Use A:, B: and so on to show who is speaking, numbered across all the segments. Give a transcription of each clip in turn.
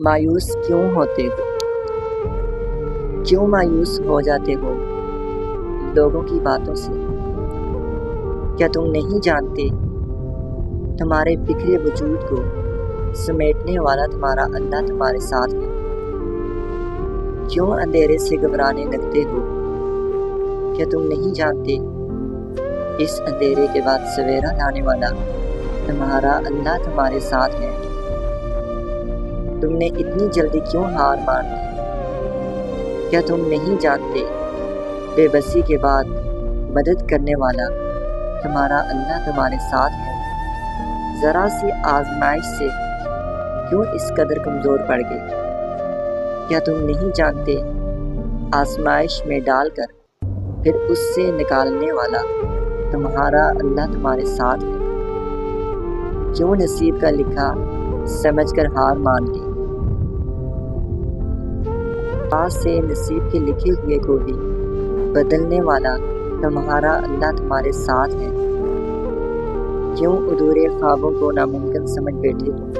A: مایوس کیوں ہوتے ہو؟ کیوں مایوس ہو جاتے ہو لوگوں کی باتوں سے؟ کیا تم نہیں جانتے تمہارے بکھرے وجود کو سمیٹنے والا تمہارا اللہ تمہارے ساتھ ہے؟ کیوں اندھیرے سے گھبرانے لگتے ہو؟ کیا تم نہیں جانتے اس اندھیرے کے بعد سویرا لانے والا تمہارا اللہ تمہارے ساتھ ہے؟ تم نے اتنی جلدی کیوں ہار مان لی؟ کیا تم نہیں جانتے بے بسی کے بعد مدد کرنے والا تمہارا اللہ تمہارے ساتھ ہے؟ ذرا سی آزمائش سے کیوں اس قدر کمزور پڑ گئے؟ کیا تم نہیں جانتے آزمائش میں ڈال کر پھر اس سے نکالنے والا تمہارا اللہ تمہارے ساتھ ہے؟ کیوں نصیب کا لکھا سمجھ کر ہار مان لی؟ پاس سے نصیب کے لکھے ہوئے کو بھی بدلنے والا تمہارا اللہ تمہارے ساتھ ہے۔ کیوں ادھورے خوابوں کو ناممکن سمجھ بیٹھے ہو؟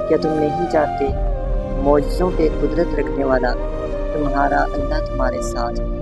A: کیا تم نہیں جانتے معجزوں پہ قدرت رکھنے والا تمہارا اللہ تمہارے ساتھ ہے؟